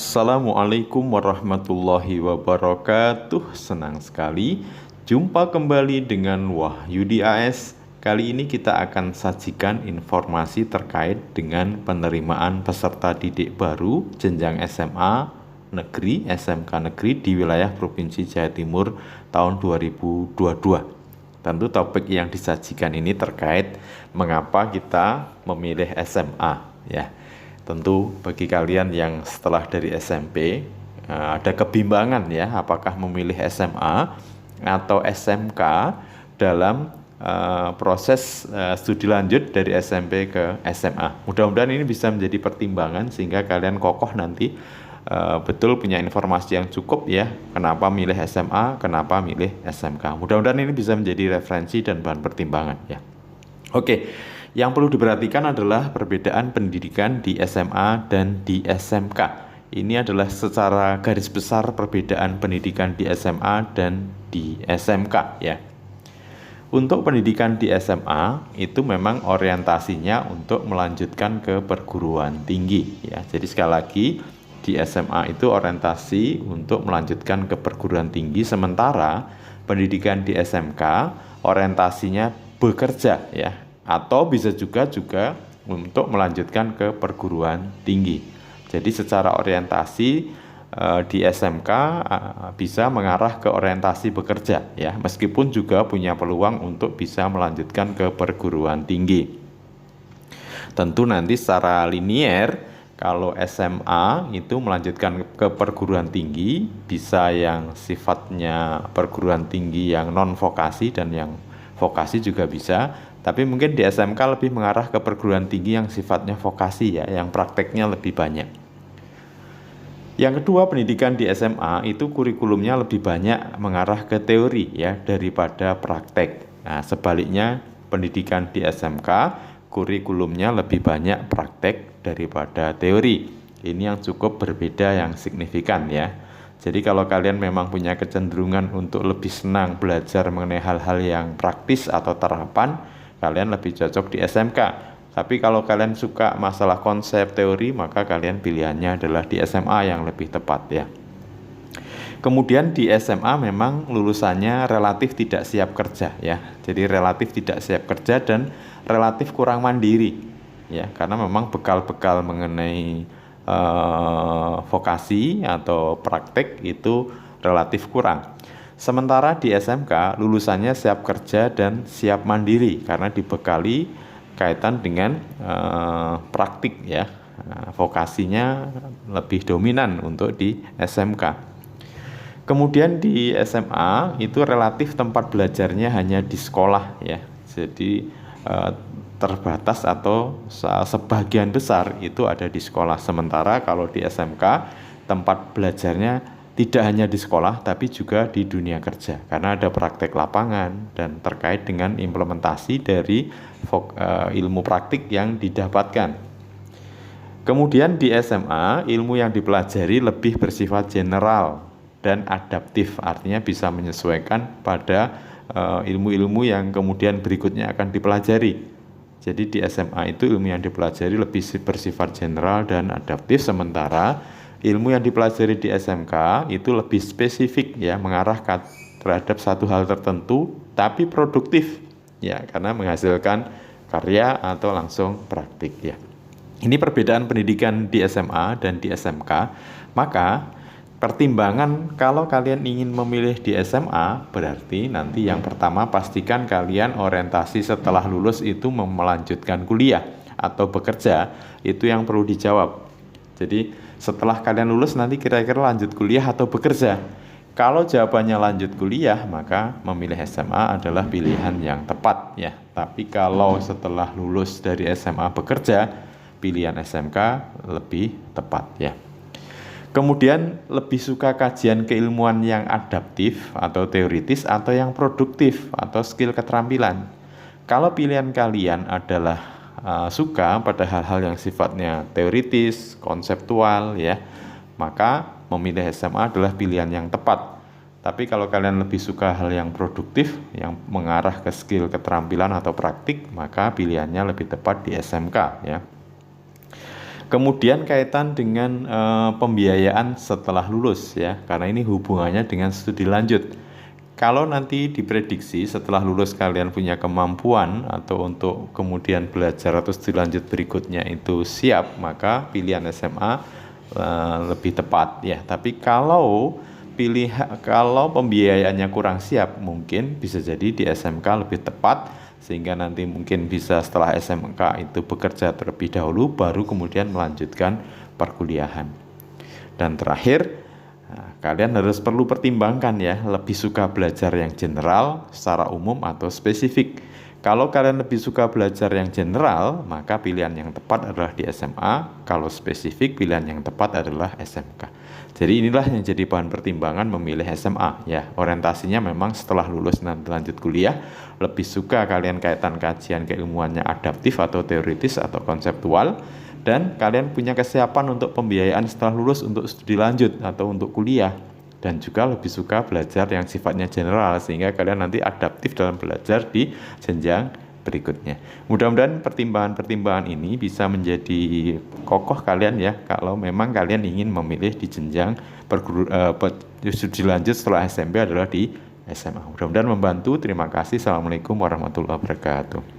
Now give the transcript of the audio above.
Assalamualaikum warahmatullahi wabarakatuh. Senang sekali jumpa kembali dengan Wahyudi AS. Kali ini kita akan sajikan informasi terkait dengan penerimaan peserta didik baru jenjang SMA negeri, SMK negeri di wilayah Provinsi Jawa Timur tahun 2022. Tentu topik yang disajikan ini terkait mengapa kita memilih SMA, ya. Tentu bagi kalian yang setelah dari SMP ada kebimbangan, ya, apakah memilih SMA atau SMK dalam proses studi lanjut dari SMP ke SMA. Mudah-mudahan ini bisa menjadi pertimbangan sehingga kalian kokoh nanti betul punya informasi yang cukup, ya, kenapa milih SMA, kenapa milih SMK. Mudah-mudahan ini bisa menjadi referensi dan bahan pertimbangan, ya. Oke, yang perlu diperhatikan adalah perbedaan pendidikan di SMA dan di SMK. Ini adalah secara garis besar perbedaan pendidikan di SMA dan di SMK, ya. Untuk pendidikan di SMA itu memang orientasinya untuk melanjutkan ke perguruan tinggi, ya. Jadi sekali lagi di SMA itu orientasi untuk melanjutkan ke perguruan tinggi, sementara pendidikan di SMK orientasinya bekerja, ya, atau bisa juga untuk melanjutkan ke perguruan tinggi. Jadi secara orientasi di SMK bisa mengarah ke orientasi bekerja, ya, meskipun juga punya peluang untuk bisa melanjutkan ke perguruan tinggi. Tentu nanti secara linier, kalau SMA itu melanjutkan ke perguruan tinggi, bisa yang sifatnya perguruan tinggi yang non-vokasi dan yang vokasi juga bisa, tapi mungkin di SMK lebih mengarah ke perguruan tinggi yang sifatnya vokasi, ya, yang prakteknya lebih banyak. Yang kedua, pendidikan di SMA itu kurikulumnya lebih banyak mengarah ke teori, ya, daripada praktek. Nah, sebaliknya pendidikan di SMK kurikulumnya lebih banyak praktek daripada teori. Ini yang cukup berbeda, yang signifikan, ya. Jadi kalau kalian memang punya kecenderungan untuk lebih senang belajar mengenai hal-hal yang praktis atau terapan, kalian lebih cocok di SMK. Tapi kalau kalian suka masalah konsep teori, maka kalian pilihannya adalah di SMA yang lebih tepat, ya. Kemudian di SMA memang lulusannya relatif tidak siap kerja, ya. Jadi relatif tidak siap kerja dan relatif kurang mandiri, ya, karena memang bekal-bekal mengenai vokasi atau praktek itu relatif kurang. Sementara di SMK lulusannya siap kerja dan siap mandiri karena dibekali kaitan dengan praktik, ya. Vokasinya lebih dominan untuk di SMK. Kemudian di SMA itu relatif tempat belajarnya hanya di sekolah, ya. Jadi terbatas atau sebagian besar itu ada di sekolah. Sementara kalau di SMK tempat belajarnya tidak hanya di sekolah tapi juga di dunia kerja karena ada praktek lapangan dan terkait dengan implementasi dari ilmu praktik yang didapatkan. Kemudian di SMA ilmu yang dipelajari lebih bersifat general dan adaptif, artinya bisa menyesuaikan pada ilmu-ilmu yang kemudian berikutnya akan dipelajari. Jadi di SMA itu ilmu yang dipelajari lebih bersifat general dan adaptif, sementara ilmu yang dipelajari di SMK itu lebih spesifik, ya, mengarah terhadap satu hal tertentu tapi produktif, ya, karena menghasilkan karya atau langsung praktik, ya. Ini perbedaan pendidikan di SMA dan di SMK. Maka pertimbangan kalau kalian ingin memilih di SMA, berarti nanti yang pertama pastikan kalian orientasi setelah lulus itu melanjutkan kuliah atau bekerja, itu yang perlu dijawab. Jadi setelah kalian lulus nanti kira-kira lanjut kuliah atau bekerja. Kalau jawabannya lanjut kuliah, maka memilih SMA adalah pilihan yang tepat, ya. Tapi kalau setelah lulus dari SMA bekerja, pilihan SMK lebih tepat, ya. Kemudian lebih suka kajian keilmuan yang adaptif atau teoritis atau yang produktif atau skill keterampilan. Kalau pilihan kalian adalah suka pada hal-hal yang sifatnya teoritis, konseptual, ya, maka memilih SMA adalah pilihan yang tepat. Tapi kalau kalian lebih suka hal yang produktif, yang mengarah ke skill keterampilan atau praktik, maka pilihannya lebih tepat di SMK, ya. Kemudian kaitan dengan pembiayaan setelah lulus ya, karena ini hubungannya dengan studi lanjut. Kalau nanti diprediksi setelah lulus kalian punya kemampuan atau untuk kemudian belajar atau studi lanjut berikutnya itu siap, maka pilihan SMA lebih tepat ya. Tapi kalau pembiayaannya kurang siap, mungkin bisa jadi di SMK lebih tepat, sehingga nanti mungkin bisa setelah SMK itu bekerja terlebih dahulu baru kemudian melanjutkan perkuliahan. Dan terakhir, kalian harus perlu pertimbangkan ya, lebih suka belajar yang general, secara umum atau spesifik. Kalau kalian lebih suka belajar yang general, maka pilihan yang tepat adalah di SMA. Kalau spesifik, pilihan yang tepat adalah SMK. Jadi inilah yang jadi bahan pertimbangan memilih SMA ya. Orientasinya memang setelah lulus nanti lanjut kuliah, lebih suka kalian kaitan kajian keilmuannya adaptif atau teoritis atau konseptual, dan kalian punya kesiapan untuk pembiayaan setelah lulus untuk studi lanjut atau untuk kuliah, dan juga lebih suka belajar yang sifatnya general sehingga kalian nanti adaptif dalam belajar di jenjang berikutnya. Mudah-mudahan pertimbangan-pertimbangan ini bisa menjadi kokoh kalian ya, kalau memang kalian ingin memilih di jenjang studi lanjut setelah SMP adalah di SMA. Mudah-mudahan membantu. Terima kasih. Assalamualaikum warahmatullahi wabarakatuh.